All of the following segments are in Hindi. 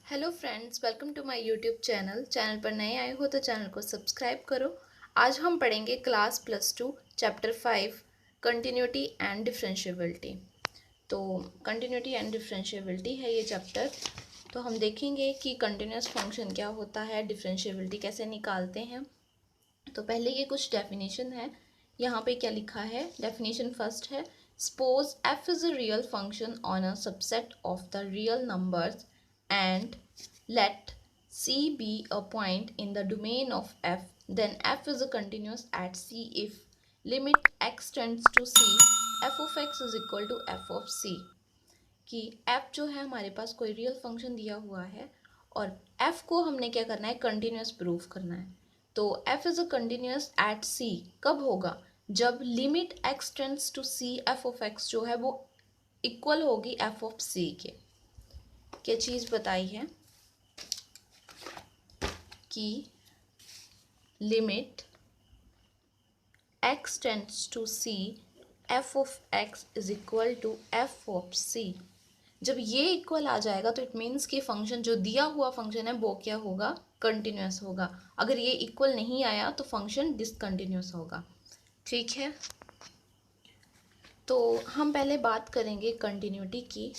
Hello friends, welcome to my YouTube channel पर नए आए हो तो चैनल को सब्सक्राइब करो। आज हम पढ़ेंगे class +2 chapter 5 continuity and differentiability. तो कंटिन्यूटी एंड डिफरेंशिएबिलिटी है ये चैप्टर। तो हम देखेंगे कि कंटिन्यूस फंक्शन क्या होता है, डिफरेंशिएबिलिटी कैसे निकालते हैं। तो पहले ये कुछ डेफिनेशन है, यहाँ पे क्या लिखा है। डेफिनेशन फर्स्ट है, suppose F is a real function on a subset of the real numbers and let C be a point in the domain of f, then f is a continuous at C if limit x tends to C, f of x is equal to f of C। कि f जो है हमारे पास कोई रियल फंक्शन दिया हुआ है और f को हमने क्या करना है, कंटिन्यूस प्रूफ करना है। तो f is a continuous at C कब होगा, जब limit x tends to C, f of x जो है वो इक्वल होगी f ऑफ C के। क्या चीज़ बताई है कि limit x tends to C, f of x is equal to f of C। जब ये इक्वल आ जाएगा तो इट मीन्स कि फंक्शन जो दिया हुआ फंक्शन है वो क्या होगा, कंटिन्यूस होगा। अगर ये इक्वल नहीं आया तो फंक्शन डिसकंटिन्यूस होगा। ठीक है, तो हम पहले बात करेंगे कंटिन्यूटी की,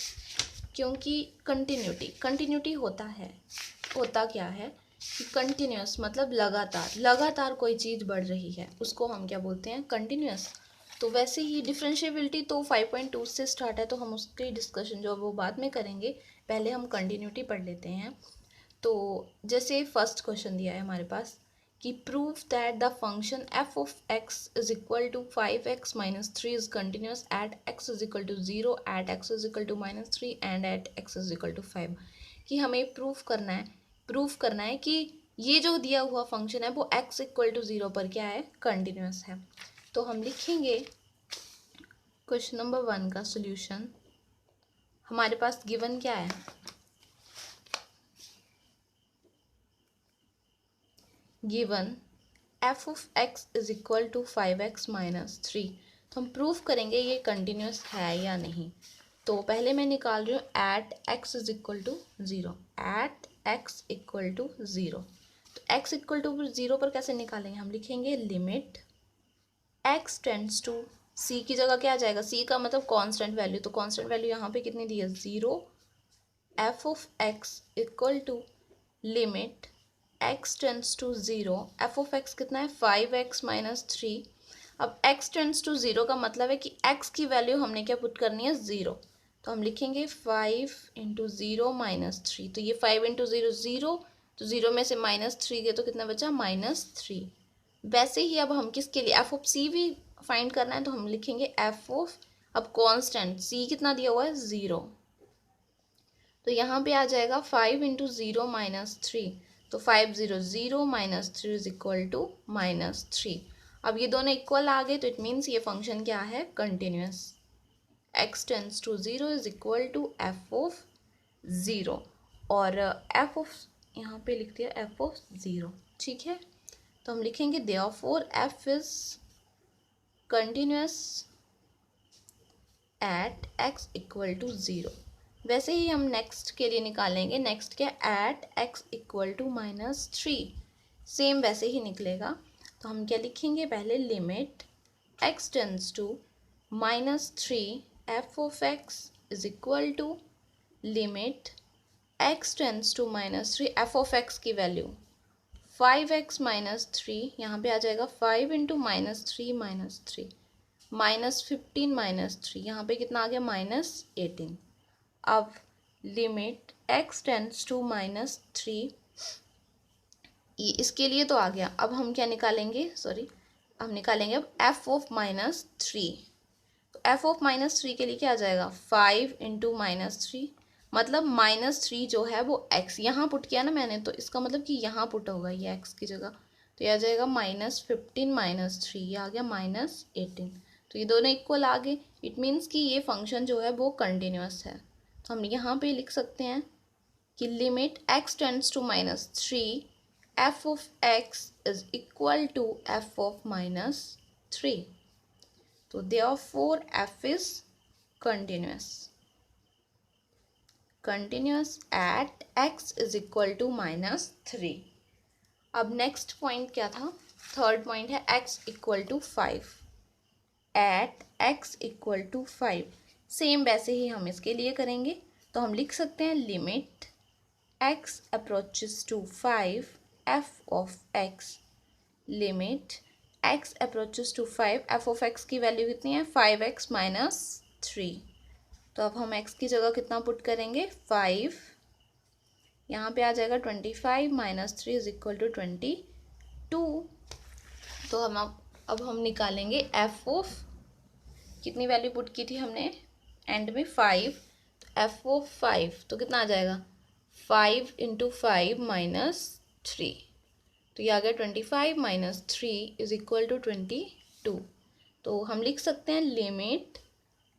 क्योंकि कंटिन्यूटी होता क्या है कि कंटिन्यूस मतलब लगातार कोई चीज़ बढ़ रही है, उसको हम क्या बोलते हैं, कंटिन्यूस। तो वैसे ही डिफरेंशिएबिलिटी तो 5.2 से स्टार्ट है, तो हम उसकी डिस्कशन जो वो बाद में करेंगे। पहले हम कंटिन्यूटी पढ़ लेते हैं। तो जैसे फर्स्ट क्वेश्चन दिया है हमारे पास कि prove that the function f of x is equal to 5x minus 3 is continuous at x is equal to 0, at x is equal to -3 and at x is equal to 5। कि हमें प्रूफ करना है कि ये जो दिया हुआ फंक्शन है वो x इक्वल टू 0 पर क्या है, कंटिन्यूस है। तो हम लिखेंगे क्वेश्चन नंबर 1 का सोल्यूशन। हमारे पास गिवन क्या है, given f of x is equal to 5x minus 3। तो हम प्रूफ करेंगे ये कंटिन्यूस है या नहीं। तो पहले मैं निकाल रही हूँ at x is equal to 0, at x equal to 0। तो x इक्वल टू 0 पर कैसे निकालेंगे, हम लिखेंगे limit x tends to c की जगह क्या आ जाएगा, c का मतलब कांस्टेंट वैल्यू। तो कांस्टेंट वैल्यू यहाँ पे कितनी दी है, 0। f of x equal to limit x tends to 0, f of x कितना है, 5x माइनस 3। अब x टेंड्स टू 0 का मतलब है कि x की वैल्यू हमने क्या पुट करनी है, 0। तो हम लिखेंगे 5 इंटू 0 माइनस 3। तो ये 5 इंटू 0 0, तो 0 में से -3 गए तो कितना बचा, -3। वैसे ही अब हम किसके लिए f ऑफ c भी फाइंड करना है, तो हम लिखेंगे f ऑफ, अब कांस्टेंट c कितना दिया हुआ है, 0। तो यहाँ पे आ जाएगा 5 इंटू 0 माइनस 3। तो 5 0 0 माइनस 3 इज इक्वल टू -3। अब ये दोनों इक्वल आ गए तो इट मीन्स ये फंक्शन क्या है, continuous. x tends to 0 is equal to f of 0, और f ऑफ यहाँ पे लिख दिया f ऑफ 0। ठीक है, तो हम लिखेंगे therefore f is continuous at x equal to 0। वैसे ही हम नेक्स्ट के लिए निकालेंगे, नेक्स्ट क्या, at x equal to -3। Same वैसे ही निकलेगा। तो हम क्या लिखेंगे, पहले limit x tends to -3 f of x is equal to limit x tends to -3 f of x की वैल्यू 5x माइनस 3, यहाँ पे आ जाएगा 5 इंटू -3 -3 -15 -3, यहाँ पे कितना आ गया, -18। अब लिमिट x टेंड्स टू -3, इसके लिए तो आ गया। अब हम क्या निकालेंगे, हम निकालेंगे अब f ऑफ -3। तो f ऑफ -3 के लिए क्या आ जाएगा, 5 इंटू -3, मतलब -3 जो है वो x यहाँ पुट किया ना मैंने, तो इसका मतलब कि यहाँ पुट होगा ये x की जगह। तो ये आ जाएगा -15 -3, ये आ गया -18। तो ये दोनों इक्वल आ गए, इट मीन्स कि ये फंक्शन जो है वो कंटिन्यूस है। तो हम यहाँ पे लिख सकते हैं कि limit x tends to -3 f of x is equal to f of -3। तो therefore f is continuous। Continuous at x is equal to -3। अब नेक्स्ट पॉइंट क्या था, थर्ड पॉइंट है x equal to 5। At x equal to 5 same वैसे ही हम इसके लिए करेंगे। तो हम लिख सकते हैं limit x approaches to 5 f of x। Limit x approaches to 5 f of x की वैल्यू कितनी है 5x माइनस 3। तो अब हम x की जगह कितना पुट करेंगे 5, यहाँ पे आ जाएगा 25 माइनस 3 इज इक्वल टू 22। तो अब हम निकालेंगे f ऑफ, कितनी वैल्यू पुट की थी हमने एंड में 5, तो f ऑफ 5 तो कितना आ जाएगा 5 इंटू 5 माइनस 3, तो ये आ गया 25 माइनस 3 इज इक्वल टू 22। तो हम लिख सकते हैं limit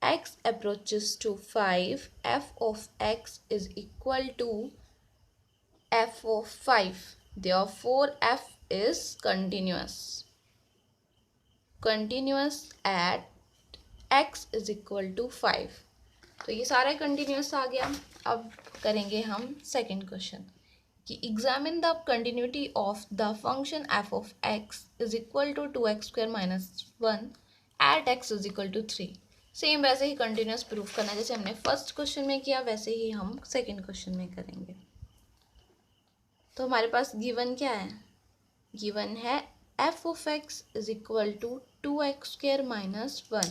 x approaches to 5 f of x is equal to f of 5, therefore f is continuous at x is equal to 5। तो ये सारा कंटिन्यूस आ गया। अब करेंगे हम सेकंड क्वेश्चन कि examine the continuity of the function f of x is equal to 2x square minus 1 at x is equal to 3। Same वैसे ही कंटिन्यूस प्रूफ करना जैसे हमने फर्स्ट क्वेश्चन में किया, वैसे ही हम सेकंड क्वेश्चन में करेंगे। तो हमारे पास गिवन क्या है, गिवन है f of x is equal to 2x square minus 1।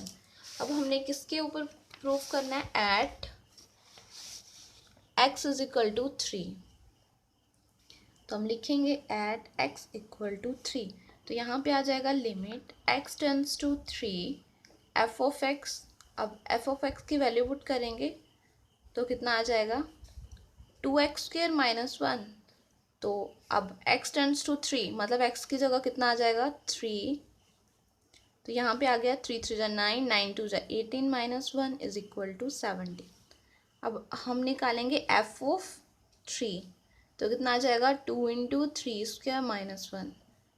अब हमने किसके ऊपर प्रूफ करना है, at x is equal to 3। तो हम लिखेंगे एट x इक्वल टू 3। तो यहाँ पे आ जाएगा limit x tends to 3 f of x। अब f ऑफ x की वैल्यू पुट करेंगे तो कितना आ जाएगा 2x स्क्वेयर माइनस 1। तो अब x टेंड्स टू 3 मतलब x की जगह कितना आ जाएगा 3। तो यहाँ पे आ गया 3 3 जा 9, 9 2 जा 18 माइनस 1 इज इक्वल टू 17। अब हम निकालेंगे f ऑफ 3। तो कितना आ जाएगा 2 इंटू 3 स्क्वायर माइनस 1,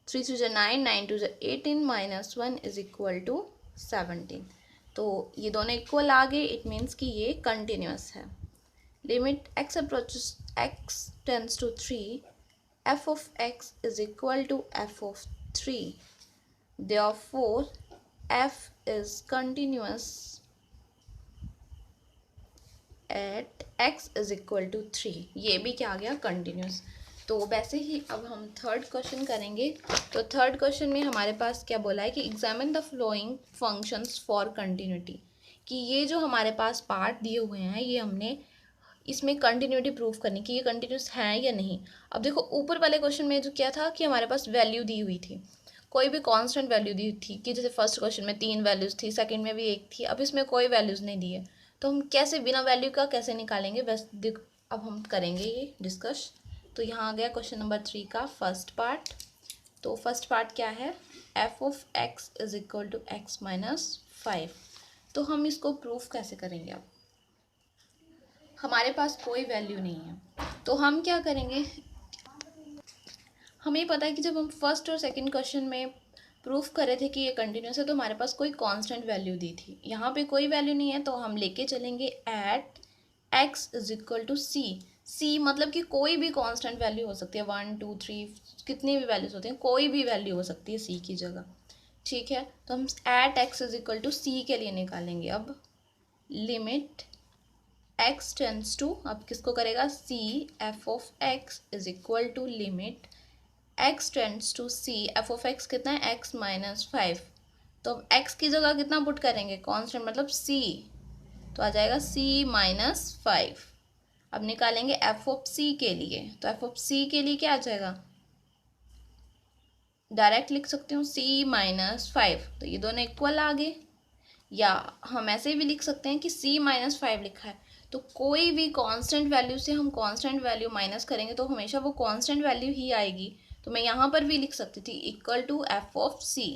3 3 जा 9, 9 2 जा 18 माइनस 1 इज इक्वल टू 17। तो ये दोनों इक्वल आ गए, इट मीन्स कि ये कंटिन्यूस है। Limit x approaches x tends to 3 f of x is equal to f of 3, therefore f is continuous at x is equal to 3। ये भी क्या आ गया कंटिन्यूस। तो वैसे ही अब हम थर्ड क्वेश्चन करेंगे। तो थर्ड क्वेश्चन में हमारे पास क्या बोला है कि examine the flowing functions for continuity, कि ये जो हमारे पास पार्ट दिए हुए हैं ये हमने इसमें कंटिन्यूटी प्रूफ करनी कि ये कंटिन्यूस है या नहीं। अब देखो ऊपर वाले क्वेश्चन में जो क्या था कि हमारे पास वैल्यू दी हुई थी, कोई भी कांस्टेंट वैल्यू दी थी, कि जैसे फर्स्ट क्वेश्चन में 3 वैल्यूज़ थी, सेकंड में भी 1 थी। अब इसमें कोई वैल्यूज़ नहीं दी है, तो हम कैसे बिना वैल्यू का कैसे निकालेंगे, बस अब हम करेंगे ये डिस्कस। तो यहाँ आ गया क्वेश्चन नंबर 3 का फर्स्ट पार्ट। तो फर्स्ट पार्ट क्या है, f of x is equal to x minus 5। तो हम इसको प्रूफ कैसे करेंगे। अब हमारे पास कोई वैल्यू नहीं है, तो हम क्या करेंगे, हमें पता है कि जब हम फर्स्ट और सेकंड क्वेश्चन में प्रूफ कर रहे थे कि ये कंटिन्यूस है तो हमारे पास कोई कांस्टेंट वैल्यू दी थी। यहाँ पे कोई वैल्यू नहीं है, तो हम लेके चलेंगे at x is equal to c मतलब कि कोई भी कांस्टेंट वैल्यू हो सकती है, 1 2 3 कितनी भी वैल्यूज होती हैं, कोई भी वैल्यू हो सकती है c की जगह। ठीक है, तो हम at x is equal to c के लिए निकालेंगे। अब लिमिट x टेंड्स टू, अब किसको करेगा c f of x is equal to limit x tends to c f of x कितना है x माइनस 5। तो अब x की जगह कितना पुट करेंगे कांस्टेंट मतलब c, तो आ जाएगा c माइनस 5। अब निकालेंगे f ऑफ c के लिए, तो f ऑफ c के लिए क्या आ जाएगा, डायरेक्ट लिख सकती हूँ c माइनस 5। तो ये दोनों इक्वल आ गए, या हम ऐसे भी लिख सकते हैं कि c माइनस 5 लिखा है तो कोई भी कांस्टेंट वैल्यू से हम कांस्टेंट वैल्यू माइनस करेंगे तो हमेशा वो कांस्टेंट वैल्यू ही आएगी। तो मैं यहाँ पर भी लिख सकती थी equal to f of c।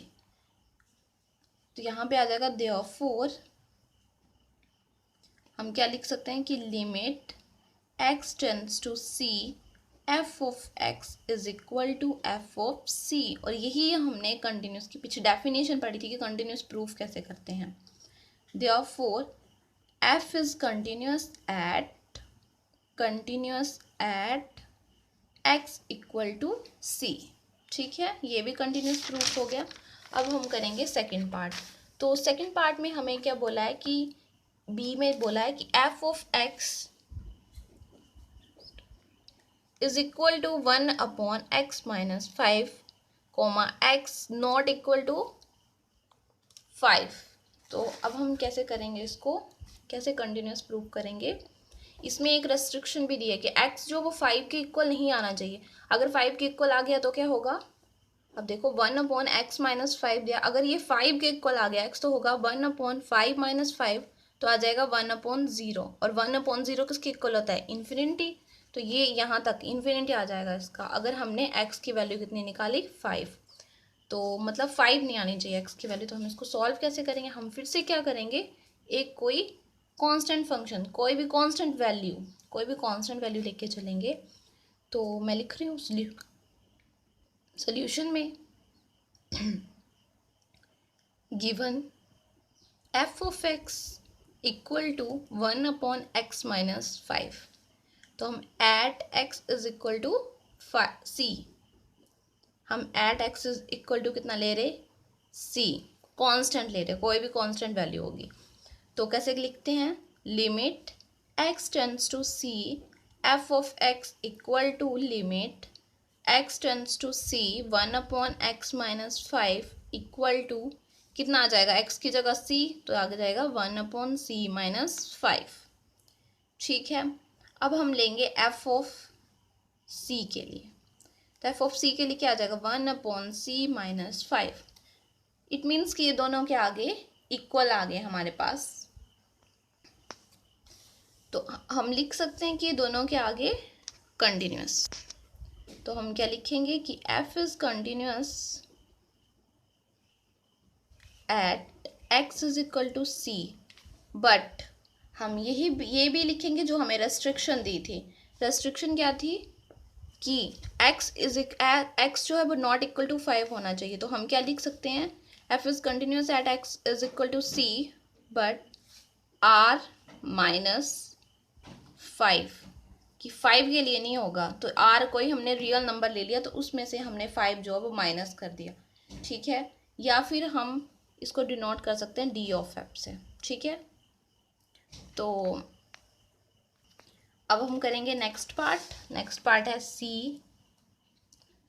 तो यहाँ पे आ जाएगा देयरफॉर हम क्या लिख सकते हैं कि limit x tends to c f of x is equal to f of c। और यही हमने कंटिन्यूस की पीछे डेफिनेशन पढ़ी थी कि कंटिन्यूस प्रूफ कैसे करते हैं। Therefore f is continuous at continuous at x equal to c। ठीक है, ये भी कंटिन्यूस प्रूफ हो गया। अब हम करेंगे सेकंड पार्ट। तो सेकंड पार्ट में हमें क्या बोला है कि बी में बोला है कि f of x is equal to 1 upon x minus 5 comma x not equal to 5। तो अब हम कैसे करेंगे इसको, कैसे कंटिन्यूस प्रूफ करेंगे। इसमें एक रेस्ट्रिक्शन भी दी है कि x जो वो 5 के इक्वल नहीं आना चाहिए। अगर 5 के इक्वल आ गया तो क्या होगा, अब देखो 1 अपॉन एक्स माइनस 5 दिया, अगर ये 5 के इक्वल आ गया x तो होगा 1 अपॉन 5 माइनस 5, तो आ जाएगा 1 अपॉन 0। और 1 अपॉन 0 किसके इक्वल होता है, इन्फिनिटी। तो ये यहाँ तक इन्फिनिटी आ जाएगा इसका, अगर हमने x की वैल्यू कितनी निकाली 5। तो मतलब 5 नहीं आनी चाहिए x की वैल्यू। तो हम इसको सॉल्व कैसे करेंगे, हम फिर से क्या करेंगे, एक कोई कांस्टेंट फंक्शन, कोई भी कांस्टेंट वैल्यू लेके चलेंगे। तो मैं लिख रही हूँ सोल्यूशन में given f of x equal to 1 upon x minus 5। तो हम at x is equal to c, हम at x is equal to कितना ले रहे, c कांस्टेंट ले रहे, कोई भी कांस्टेंट वैल्यू होगी। तो कैसे लिखते हैं, limit x tends to c f of x equal to limit x tends to c 1 upon x minus 5 equal to कितना आ जाएगा, x की जगह c तो आ जाएगा 1 अपॉन c माइनस 5। ठीक है, अब हम लेंगे f ऑफ c के लिए। तो f ऑफ c के लिए क्या आ जाएगा, 1 upon c minus 5। It means कि ये दोनों के आगे इक्वल आ गए हमारे पास। तो हम लिख सकते हैं कि ये दोनों के आगे कंटिन्यूस। तो हम क्या लिखेंगे कि f is continuous at x is equal to c, but हम ये भी लिखेंगे जो हमें रेस्ट्रिक्शन दी थी। रेस्ट्रिक्शन क्या थी कि x जो है वो नॉट इक्वल टू 5 होना चाहिए। तो हम क्या लिख सकते हैं, f is continuous at x is equal to c but r minus 5, कि 5 के लिए नहीं होगा। तो r कोई हमने रियल नंबर ले लिया तो उसमें से हमने 5 जो है वो माइनस कर दिया। ठीक है, या फिर हम इसको डिनोट कर सकते हैं d ऑफ f से। ठीक है, तो अब हम करेंगे नेक्स्ट पार्ट है c।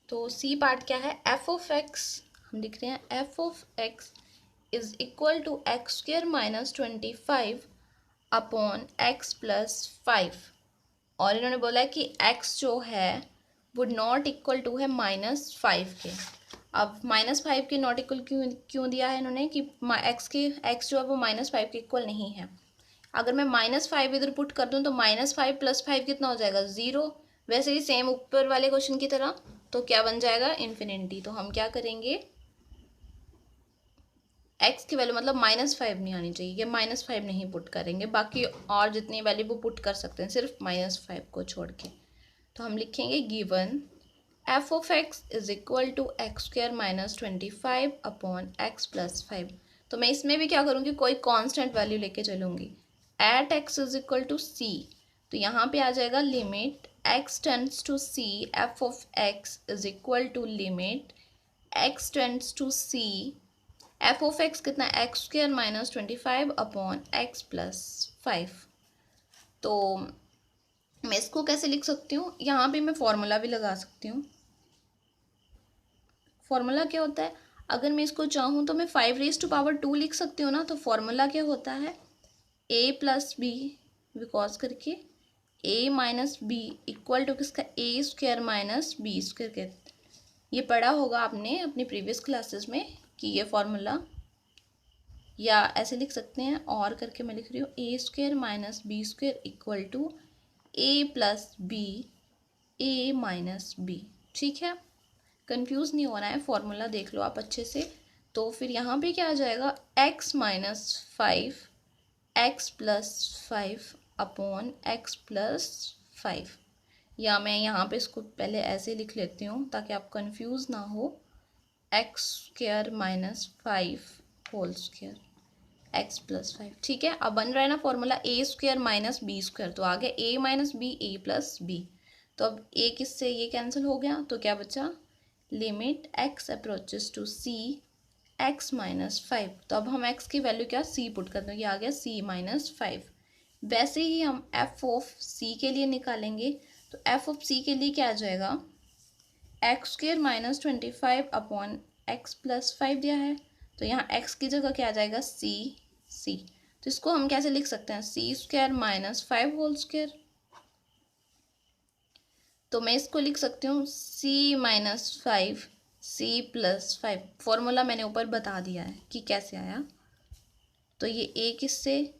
तो c पार्ट क्या है, f ऑफ x हम लिख रहे हैं f of x is equal to x square minus 25 upon x plus 5। और इन्होंने बोला है कि x जो है वो नॉट इक्वल टू है -5 के। अब -5 के नॉट इक्वल क्यों दिया है इन्होंने, कि x जो है वो -5 के इक्वल नहीं है। अगर मैं -5 इधर पुट कर दूं तो -5 प्लस 5 कितना हो जाएगा, 0। वैसे ही सेम ऊपर वाले क्वेश्चन की तरह, तो क्या बन जाएगा, इन्फिनिटी। तो हम क्या करेंगे, x की वैल्यू मतलब -5 नहीं आनी चाहिए, ये -5 नहीं पुट करेंगे, बाकी और जितनी वैल्यू वो पुट कर सकते हैं सिर्फ -5 को छोड़ के। तो हम लिखेंगे given f of x is equal to x square minus 25 upon x plus 5। तो मैं इसमें भी क्या करूँगी, कोई कांस्टेंट वैल्यू लेके चलूँगी। At x is equal to c, तो यहाँ पे आ जाएगा limit x tends to c f of x is equal to limit x tends to c f of x कितना, x square minus 25 upon x plus 5। तो मैं इसको कैसे लिख सकती हूँ, यहाँ पे मैं फॉर्मूला भी लगा सकती हूँ। फॉर्मूला क्या होता है, अगर मैं इसको चाहूँ तो मैं 5⁻² लिख सकती हूँ ना। तो फॉर्मूला क्या होता है, a प्लस बी बिकॉज करके a minus b equal to किसका, a square minus b square के। ये पढ़ा होगा आपने अपनी प्रीवियस क्लासेस में कि ये फॉर्मूला, या ऐसे लिख सकते हैं और करके मैं लिख रही हूँ a square minus b square equal to a plus b a minus b. ठीक है, कंफ्यूज नहीं होना है, फॉर्मूला देख लो आप अच्छे से। तो फिर यहाँ पे क्या आ जाएगा, x minus 5 x plus 5 upon x plus 5। या मैं यहाँ पे इसको पहले ऐसे लिख लेती हूँ ताकि आप कंफ्यूज ना हो, x square minus 5 whole square x plus 5। ठीक है, अब बन रहा है ना formula a square minus b square, तो आ गया a minus b a plus b. तो अब ए किससे ये कैंसिल हो गया, तो क्या बचा, limit x approaches to c x minus 5। तो अब हम एक्स की वैल्यू क्या सी पुट करते हैं, ये आ गया सी माइनस 5। वैसे ही हम एफ ऑफ सी के लिए निकालेंगे, तो एफ ऑफ सी के लिए क्या आ जाएगा, x square minus 25 upon x plus 5 दिया है, तो यहाँ एक्स की जगह क्या आ जाएगा, सी। तो इसको हम कैसे लिख सकते हैं, सी स्क्वायर माइनस 5 होल स्क्वायर। तो मैं इसको लिख सकती हूँ सी माइनस 5 सी प्लस 5। फॉर्मूला मैंने ऊपर बता दिया है कि कैसे आया। तो ये ए किससे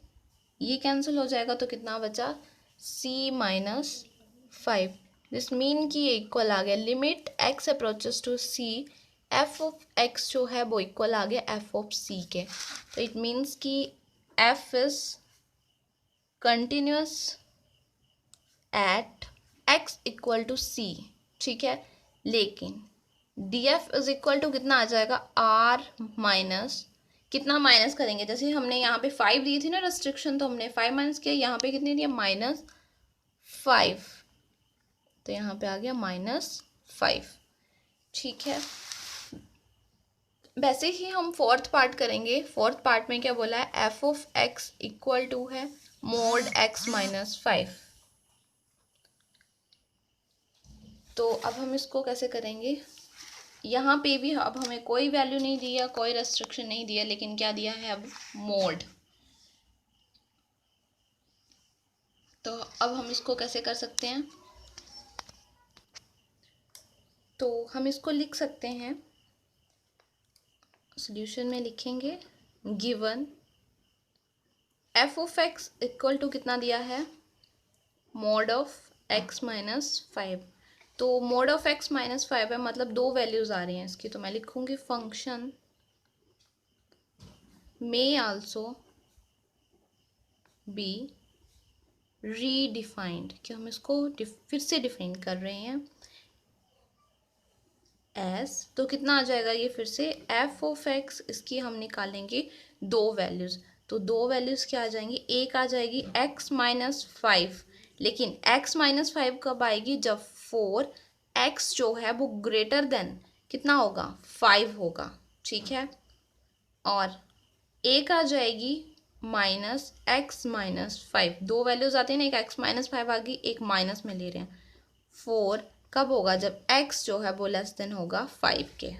ये कैंसिल हो जाएगा, तो कितना बचा, सी माइनस 5। दिस मीन कि ये इक्वल आ गया limit x approaches to C F of x जो है वो इक्वल आ गया एफ ऑफ सी के। तो इट मीन्स कि F is continuous at X equal to C. ठीक है, लेकिन D F is equal to कितना आ जाएगा, आर माइनस, कितना माइनस करेंगे, जैसे हमने यहाँ पे 5 दी थी ना रेस्ट्रिक्शन, तो हमने 5 माइनस किया, यहाँ पे कितने दिया, -5। तो यहाँ पे आ गया -5। ठीक है, वैसे ही हम फोर्थ पार्ट करेंगे। फोर्थ पार्ट में क्या बोला है, f of x equal to है मोड एक्स माइनस 5। तो अब हम इसको कैसे करेंगे, यहाँ पे भी अब हमें कोई वैल्यू नहीं दिया, कोई रेस्ट्रिक्शन नहीं दिया, लेकिन क्या दिया है अब, मोड। तो अब हम इसको कैसे कर सकते हैं, तो हम इसको लिख सकते हैं, सॉल्यूशन में लिखेंगे given f of x equal to कितना दिया है, मोड ऑफ एक्स माइनस 5। तो मोड ऑफ एक्स माइनस 5 है, मतलब दो वैल्यूज आ रही हैं इसकी, तो मैं लिखूंगी function may also be redefined, कि हम इसको फिर से डिफाइन कर रहे हैं एस। तो कितना आ जाएगा ये फिर से, एफ ऑफ एक्स, इसकी हम निकालेंगे दो वैल्यूज। तो दो वैल्यूज क्या आ जाएंगी, एक आ जाएगी एक्स माइनस 5, लेकिन एक्स माइनस 5 कब आएगी, जब 4x जो है वो ग्रेटर देन कितना होगा, 5 होगा। ठीक है, और एक आ जाएगी -x-5। दो वैल्यूज आती है ना, एक x -5 आ गई, एक माइनस में ले रहे हैं। 4 कब होगा, जब x जो है वो लेस देन होगा 5 के।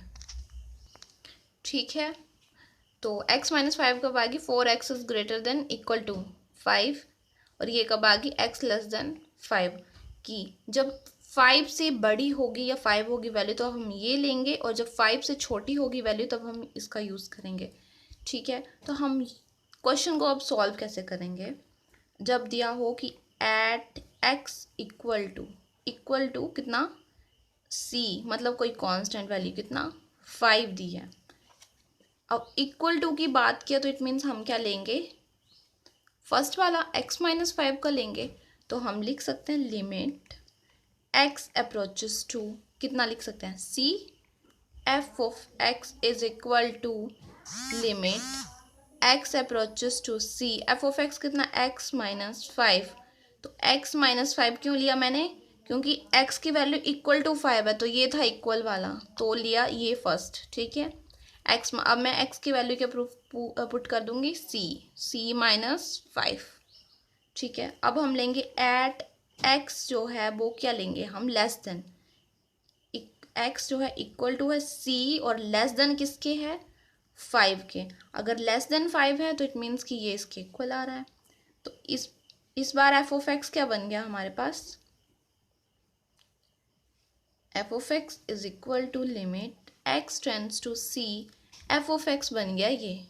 ठीक है, तो x -5 कब आएगी, 4x is greater than equal to 5, और ये कब आएगी, x लेस देन 5 की जब 5 से बड़ी होगी या 5 होगी वैल्यू तो हम ये लेंगे, और जब 5 से छोटी होगी वैल्यू तब हम इसका यूज़ करेंगे। ठीक है, तो हम क्वेश्चन को अब सॉल्व कैसे करेंगे, जब दिया हो कि एट एक्स इक्वल टू कितना, सी मतलब कोई कांस्टेंट वैल्यू कितना, 5 दी है। अब इक्वल टू की बात किया तो इट मीन्स हम क्या लेंगे, फर्स्ट वाला x -5 का लेंगे। तो हम लिख सकते हैं लिमिट x अप्रोचेस टू, कितना लिख सकते हैं, c f of x is equal to limit x approaches to c f of x कितना, x -5। तो x -5 क्यों लिया मैंने, क्योंकि x की वैल्यू इक्वल टू 5 है, तो ये था इक्वल वाला, तो लिया ये फर्स्ट। ठीक है, x, अब मैं x की वैल्यू के प्रूफ पुट कर दूंगी c -5। ठीक है, अब हम लेंगे एट x जो है वो क्या लेंगे हम, लेस देन, x जो है इक्वल टू है c और लेस देन किसके है, 5 के। अगर लेस देन 5 है तो इट मीन्स कि ये इसके इक्वल आ रहा है। तो इस बार एफ ऑफ एक्स क्या बन गया हमारे पास, F of X is equal to limit X tends to C, F of X बन गया ये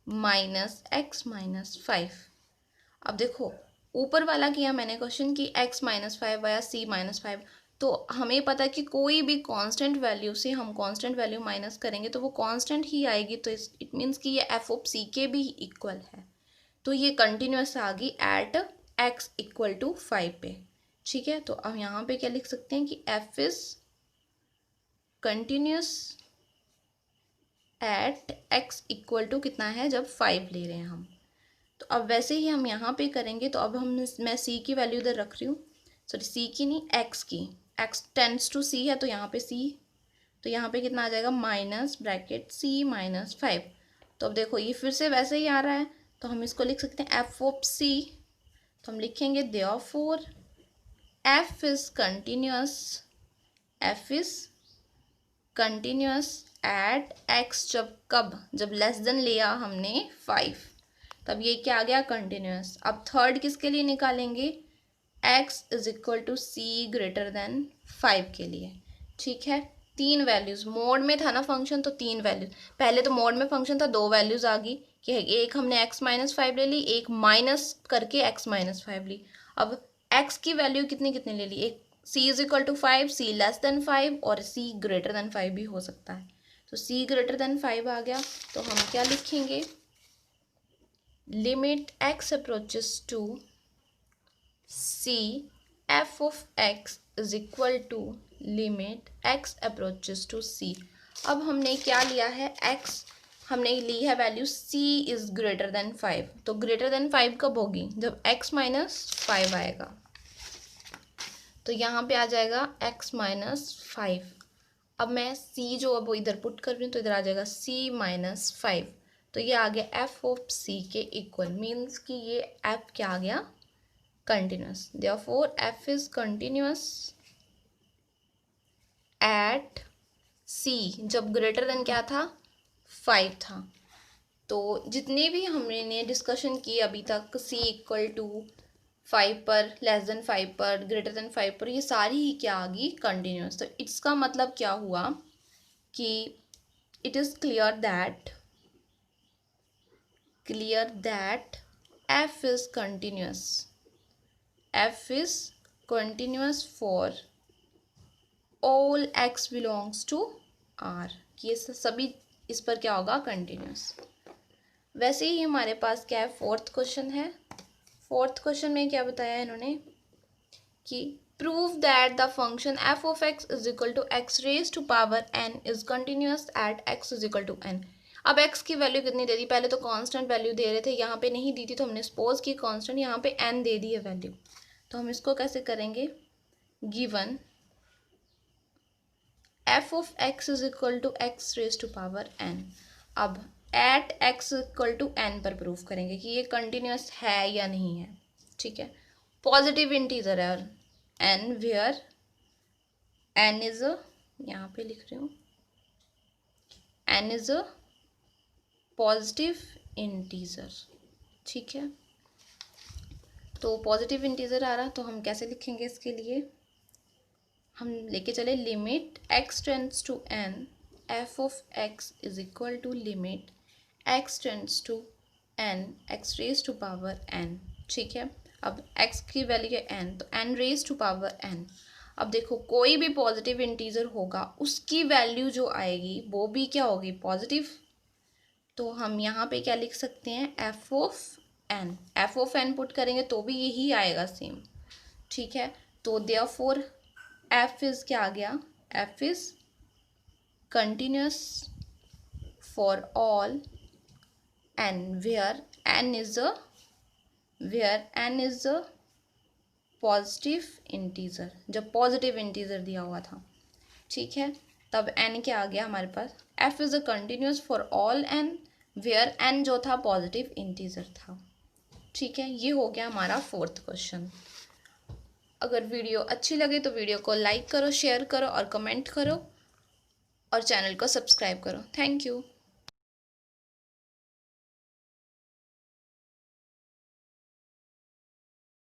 -x -5। अब देखो ऊपर वाला किया मैंने क्वेश्चन की x -5 या c -5, तो हमें पता है कि कोई भी कांस्टेंट वैल्यू से हम कांस्टेंट वैल्यू माइनस करेंगे तो वो कांस्टेंट ही आएगी, तो इट मीन्स कि ये एफ ऑफ सी के भी इक्वल है। तो ये कंटिन्यूस आ गई एट x इक्वल टू 5 पे। ठीक है, तो अब यहाँ पे क्या लिख सकते हैं कि f is continuous at x equal to कितना है जब 5 ले रहे हैं हम। तो अब वैसे ही हम यहाँ पे करेंगे, तो अब मैं c की वैल्यू इधर रख रही हूँ, सॉरी c की नहीं x की, x टेंड्स टू c है तो यहाँ पे c, तो यहाँ पे कितना आ जाएगा माइनस ब्रैकेट c माइनस 5। तो अब देखो ये फिर से वैसे ही आ रहा है, तो हम इसको लिख सकते हैं f ऑफ c, तो हम लिखेंगे therefore f is continuous, f is continuous at x, जब लेस देन लिया हमने 5, तब ये क्या आ गया कंटिन्यूअस। अब थर्ड किसके लिए निकालेंगे, x is equal to c greater than 5 के लिए। ठीक है, 3 वैल्यूज़ मोड में था ना फंक्शन, तो 3 वैल्यूज, पहले तो मोड में फंक्शन था 2 वैल्यूज़ आ गई कि एक हमने x माइनस 5 ले ली, एक माइनस करके x माइनस 5 ली। अब x की वैल्यू कितनी कितनी ले ली, एक c is equal to 5, c less than 5 और c ग्रेटर देन 5 भी हो सकता है। तो c ग्रेटर देन 5 आ गया, तो हम क्या लिखेंगे, limit x approaches to c f of x is equal to limit x approaches to c। अब हमने क्या लिया है, x हमने ली है value c is greater than 5, तो ग्रेटर देन 5 कब होगी, जब x माइनस 5 आएगा, तो यहाँ पे आ जाएगा x माइनस 5। अब मैं c जो अब इधर पुट कर रही हूँ, तो इधर आ जाएगा c माइनस 5, तो ये आ गया f ऑफ c के इक्वल, मीन्स कि ये f क्या आ गया continuous. Therefore f is continuous eight c, जब ग्रेटर देन क्या था 5 था। तो जितने भी हमने डिस्कशन की अभी तक, c इक्वल टू 5 पर, लेस देन 5 पर, ग्रेटर देन 5 पर, ये सारी ही क्या आ गई कंटिन्यूअस। तो इसका मतलब क्या हुआ कि it is clear that f is continuous, f is continuous for all x belongs to r, कि ये सभी इस पर क्या होगा कंटिन्यूअस। वैसे ही हमारे पास क्या है, फोर्थ क्वेश्चन है। फोर्थ क्वेश्चन में क्या बताया इन्होंने कि prove that the function f of x is equal to x raise to power n is continuous at x is equal to n। अब x की वैल्यू कितनी दे दी, पहले तो कांस्टेंट वैल्यू दे रहे थे, यहाँ पे नहीं दी थी, तो हमने सपोज की कांस्टेंट, यहाँ पे n दे दी है वैल्यू। तो हम इसको कैसे करेंगे, given f of x is equal to x raise to power n। अब at x equal to n पर प्रूफ करेंगे कि ये कंटिन्यूअस है या नहीं है। ठीक है, पॉजिटिव इंटीजर है और n where n is a, यहाँ पे लिख रही हूँ, n is a positive integer. ठीक है, तो पॉजिटिव इंटीजर आ रहा, तो हम कैसे लिखेंगे इसके लिए, हम लेके चले limit x tends to n f of x is equal to limit x tends to n x raise to power n। ठीक है, अब x की वैल्यू है n, तो n raise to power n। अब देखो कोई भी पॉजिटिव इंटीजर होगा, उसकी वैल्यू जो आएगी वो भी क्या होगी पॉजिटिव, तो हम यहाँ पे क्या लिख सकते हैं, f ऑफ n पुट करेंगे तो भी यही आएगा सेम। ठीक है, तो देयरफॉर f इज क्या आ गया, f is continuous for all n where n is a positive integer, जब पॉजिटिव इंटीजर दिया हुआ था। ठीक है, तब n क्या आ गया हमारे पास, f is a continuous for all n where n जो था पॉजिटिव इंटीजर था। ठीक है, ये हो गया हमारा फोर्थ क्वेश्चन। अगर वीडियो अच्छी लगे तो वीडियो को लाइक करो, शेयर करो और कमेंट करो और चैनल को सब्सक्राइब करो। Thank you.